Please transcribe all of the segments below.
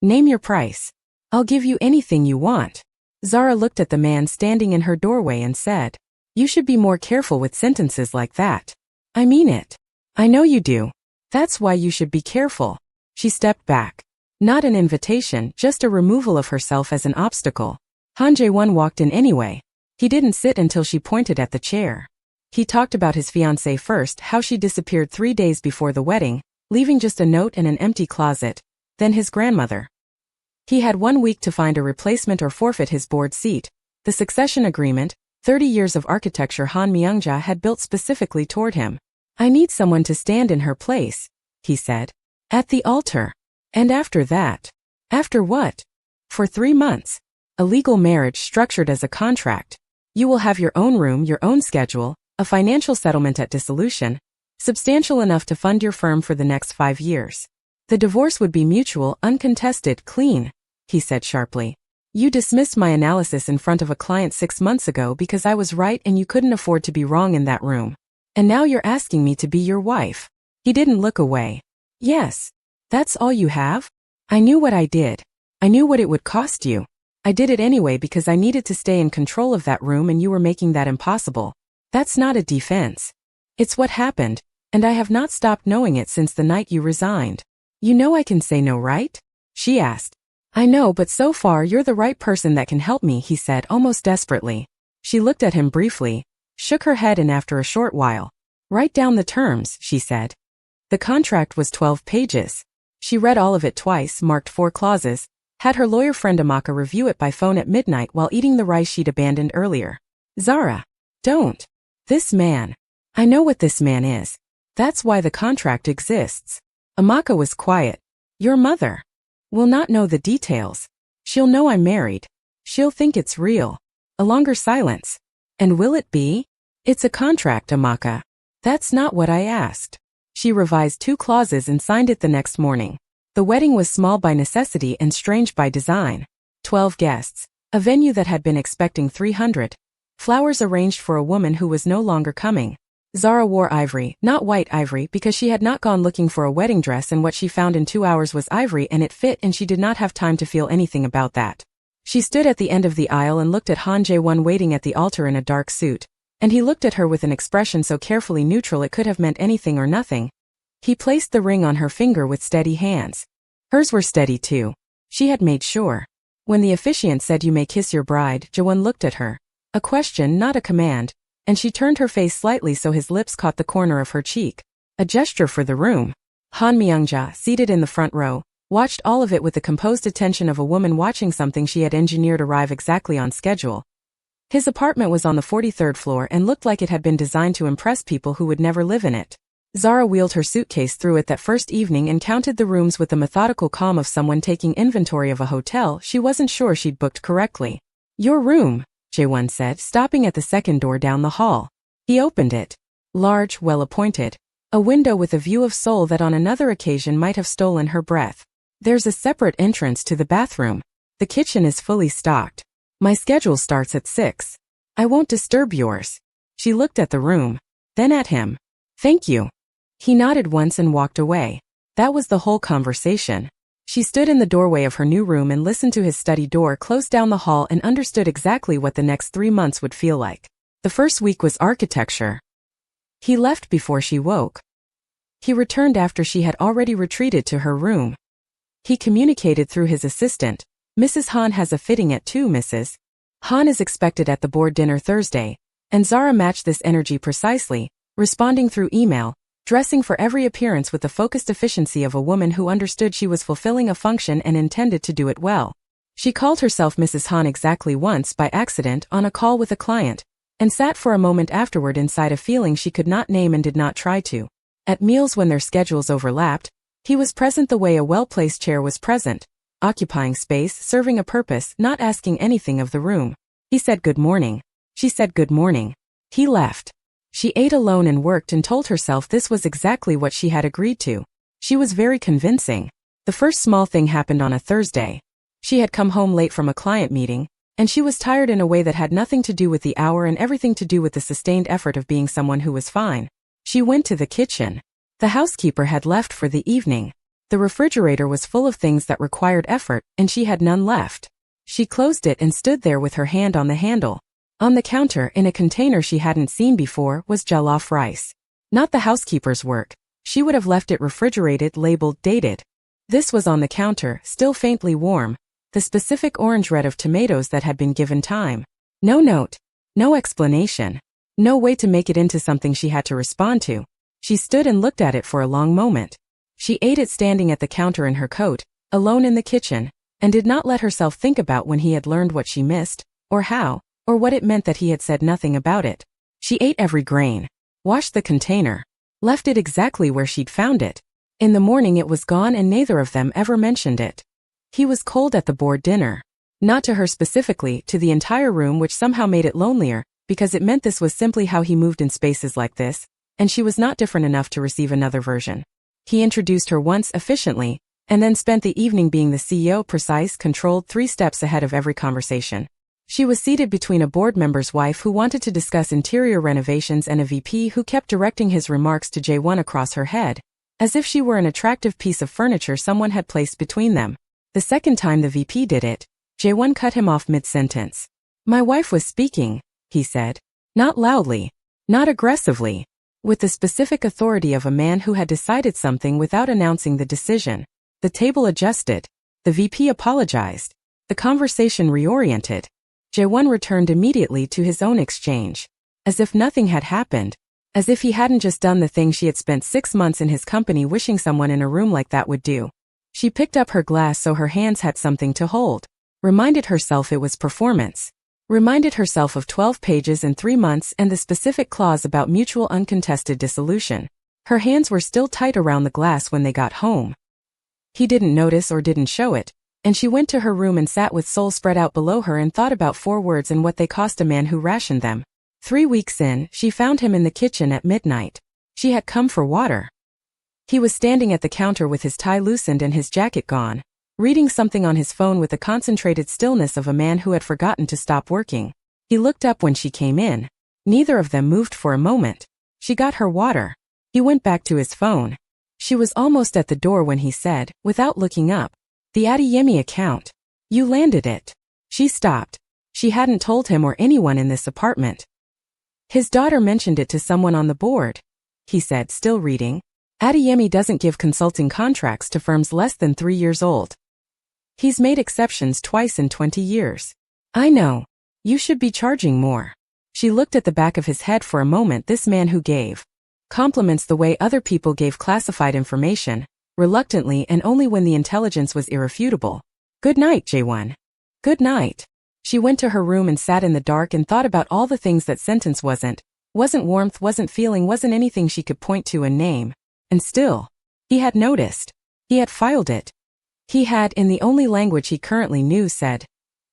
Name your price. I'll give you anything you want. Zara looked at the man standing in her doorway and said, You should be more careful with sentences like that. I mean it. I know you do. That's why you should be careful. She stepped back. Not an invitation, just a removal of herself as an obstacle. Han Jae-won walked in anyway. He didn't sit until she pointed at the chair. He talked about his fiancée first, how she disappeared 3 days before the wedding, leaving just a note and an empty closet, then his grandmother. He had 1 week to find a replacement or forfeit his board seat. The succession agreement, 30 years of architecture Han Myung-ja had built specifically toward him. I need someone to stand in her place, he said. At the altar. And after that. After what? For 3 months. A legal marriage structured as a contract. You will have your own room, your own schedule, a financial settlement at dissolution, substantial enough to fund your firm for the next 5 years. The divorce would be mutual, uncontested, clean, he said sharply. You dismissed my analysis in front of a client 6 months ago because I was right and you couldn't afford to be wrong in that room. And now you're asking me to be your wife. He didn't look away. Yes. That's all you have? I knew what I did. I knew what it would cost you. I did it anyway because I needed to stay in control of that room and you were making that impossible. That's not a defense. It's what happened, and I have not stopped knowing it since the night you resigned. You know I can say no, right? She asked. I know, but so far you're the right person that can help me, he said almost desperately. She looked at him briefly, shook her head and after a short while. Write down the terms, she said. The contract was 12 pages. She read all of it twice, marked 4 clauses, had her lawyer friend Amaka review it by phone at midnight while eating the rice she'd abandoned earlier. Zara. Don't. This man. I know what this man is. That's why the contract exists. Amaka was quiet. Your mother will not know the details. She'll know I'm married. She'll think it's real. A longer silence. And will it be? It's a contract, Amaka. That's not what I asked. She revised 2 clauses and signed it the next morning. The wedding was small by necessity and strange by design. 12 guests. A venue that had been expecting 300. Flowers arranged for a woman who was no longer coming. Zara wore ivory, not white ivory, because she had not gone looking for a wedding dress and what she found in 2 hours was ivory and it fit and she did not have time to feel anything about that. She stood at the end of the aisle and looked at Han Jae-won waiting at the altar in a dark suit. And he looked at her with an expression so carefully neutral it could have meant anything or nothing. He placed the ring on her finger with steady hands. Hers were steady too. She had made sure. When the officiant said you may kiss your bride, Jae-won looked at her. A question, not a command, and she turned her face slightly so his lips caught the corner of her cheek. A gesture for the room. Han Myung-ja, seated in the front row, watched all of it with the composed attention of a woman watching something she had engineered arrive exactly on schedule. His apartment was on the 43rd floor and looked like it had been designed to impress people who would never live in it. Zara wheeled her suitcase through it that first evening and counted the rooms with the methodical calm of someone taking inventory of a hotel she wasn't sure she'd booked correctly. Your room, Jae-won said, stopping at the second door down the hall. He opened it. Large, well-appointed. A window with a view of Seoul that on another occasion might have stolen her breath. There's a separate entrance to the bathroom. The kitchen is fully stocked. My schedule starts at 6. I won't disturb yours. She looked at the room. Then at him. Thank you. He nodded once and walked away. That was the whole conversation. She stood in the doorway of her new room and listened to his study door close down the hall and understood exactly what the next 3 months would feel like. The first week was architecture. He left before she woke. He returned after she had already retreated to her room. He communicated through his assistant. Mrs. Han has a fitting at 2, Mrs. Han is expected at the board dinner Thursday, and Zara matched this energy precisely, responding through email, dressing for every appearance with the focused efficiency of a woman who understood she was fulfilling a function and intended to do it well. She called herself Mrs. Han exactly once by accident on a call with a client, and sat for a moment afterward inside a feeling she could not name and did not try to. At meals when their schedules overlapped, he was present the way a well-placed chair was present, occupying space, serving a purpose, not asking anything of the room. He said good morning. She said good morning. He left. She ate alone and worked and told herself this was exactly what she had agreed to. She was very convincing. The first small thing happened on a Thursday. She had come home late from a client meeting, and she was tired in a way that had nothing to do with the hour and everything to do with the sustained effort of being someone who was fine. She went to the kitchen. The housekeeper had left for the evening. The refrigerator was full of things that required effort, and she had none left. She closed it and stood there with her hand on the handle. On the counter, in a container she hadn't seen before, was jollof rice. Not the housekeeper's work. She would have left it refrigerated, labeled, dated. This was on the counter, still faintly warm, the specific orange red of tomatoes that had been given time. No note. No explanation. No way to make it into something she had to respond to. She stood and looked at it for a long moment. She ate it standing at the counter in her coat, alone in the kitchen, and did not let herself think about when he had learned what she missed, or how, or what it meant that he had said nothing about it. She ate every grain, washed the container, left it exactly where she'd found it. In the morning it was gone and neither of them ever mentioned it. He was cold at the board dinner. Not to her specifically, to the entire room, which somehow made it lonelier, because it meant this was simply how he moved in spaces like this, and she was not different enough to receive another version. He introduced her once efficiently, and then spent the evening being the CEO, precise, controlled, 3 steps ahead of every conversation. She was seated between a board member's wife who wanted to discuss interior renovations and a VP who kept directing his remarks to Jae-won across her head, as if she were an attractive piece of furniture someone had placed between them. The second time the VP did it, Jae-won cut him off mid-sentence. "My wife was speaking," he said. Not loudly, not aggressively, with the specific authority of a man who had decided something without announcing the decision. The table adjusted. The VP apologized. The conversation reoriented. Jae-won returned immediately to his own exchange. As if nothing had happened. As if he hadn't just done the thing she had spent 6 months in his company wishing someone in a room like that would do. She picked up her glass so her hands had something to hold. Reminded herself it was performance. Reminded herself of 12 pages and 3 months and the specific clause about mutual uncontested dissolution. Her hands were still tight around the glass when they got home. He didn't notice or didn't show it, and she went to her room and sat with soul spread out below her and thought about 4 words and what they cost a man who rationed them. 3 weeks in, she found him in the kitchen at midnight. She had come for water. He was standing at the counter with his tie loosened and his jacket gone, reading something on his phone with the concentrated stillness of a man who had forgotten to stop working. He looked up when she came in. Neither of them moved for a moment. She got her water. He went back to his phone. She was almost at the door when he said, without looking up, "The Adeyemi account. You landed it." She stopped. She hadn't told him or anyone in this apartment. "His daughter mentioned it to someone on the board," he said, still reading. "Adeyemi doesn't give consulting contracts to firms less than 3 years old. He's made exceptions twice in 20 years. I know. You should be charging more." She looked at the back of his head for a moment. This man who gave compliments the way other people gave classified information, reluctantly and only when the intelligence was irrefutable. "Good night, Jae-won." "Good night." She went to her room and sat in the dark and thought about all the things that sentence wasn't warmth, wasn't feeling, wasn't anything she could point to and name. And still, he had noticed. He had filed it. He had, in the only language he currently knew, said,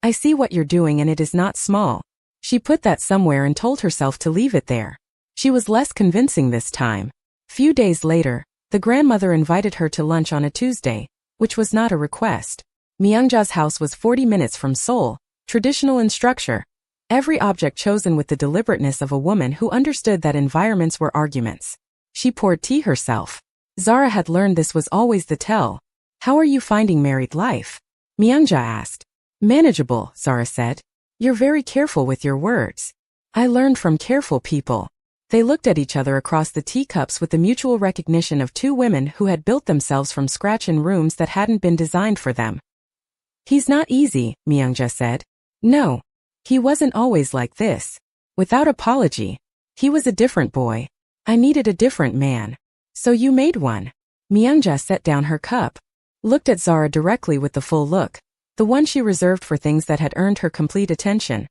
"I see what you're doing and it is not small." She put that somewhere and told herself to leave it there. She was less convincing this time. Few days later, the grandmother invited her to lunch on a Tuesday, which was not a request. Myungja's house was 40 minutes from Seoul, traditional in structure. Every object chosen with the deliberateness of a woman who understood that environments were arguments. She poured tea herself. Zara had learned this was always the tell. "How are you finding married life?" Myungja asked. "Manageable," Zara said. "You're very careful with your words." "I learned from careful people." They looked at each other across the teacups with the mutual recognition of 2 women who had built themselves from scratch in rooms that hadn't been designed for them. "He's not easy," Myungja said. "No. He wasn't always like this." Without apology. "He was a different boy. I needed a different man. So you made one." Myungja set down her cup. Looked at Zara directly with the full look, the one she reserved for things that had earned her complete attention.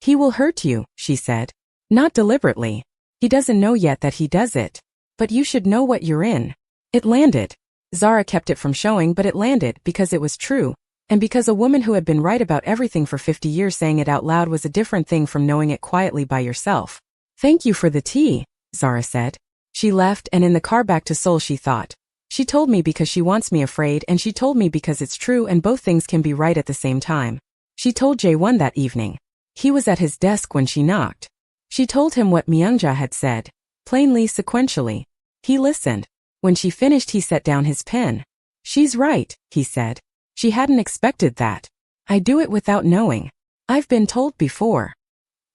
"He will hurt you," she said. "Not deliberately. He doesn't know yet that he does it. But you should know what you're in." It landed. Zara kept it from showing, but it landed because it was true, and because a woman who had been right about everything for 50 years saying it out loud was a different thing from knowing it quietly by yourself. "Thank you for the tea," Zara said. She left, and in the car back to Seoul she thought, "She told me because she wants me afraid, and she told me because it's true, and both things can be right at the same time." She told Jae-won that evening. He was at his desk when she knocked. She told him what Myungja had said, plainly, sequentially. He listened. When she finished he set down his pen. She's right, he said. She hadn't expected that. I do it without knowing. I've been told before.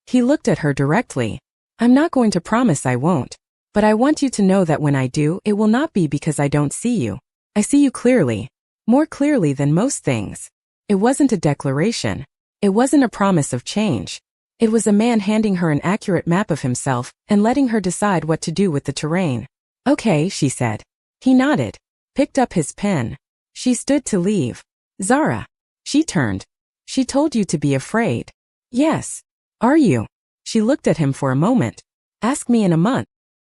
He looked at her directly. I'm not going to promise I won't. But I want you to know that when I do, it will not be because I don't see you. I see you clearly. More clearly than most things. It wasn't a declaration. It wasn't a promise of change. It was a man handing her an accurate map of himself and letting her decide what to do with the terrain. Okay, she said. He nodded, picked up his pen. She stood to leave. Zara. She turned. She told you to be afraid. Yes. Are you? She looked at him for a moment. Ask me in a month.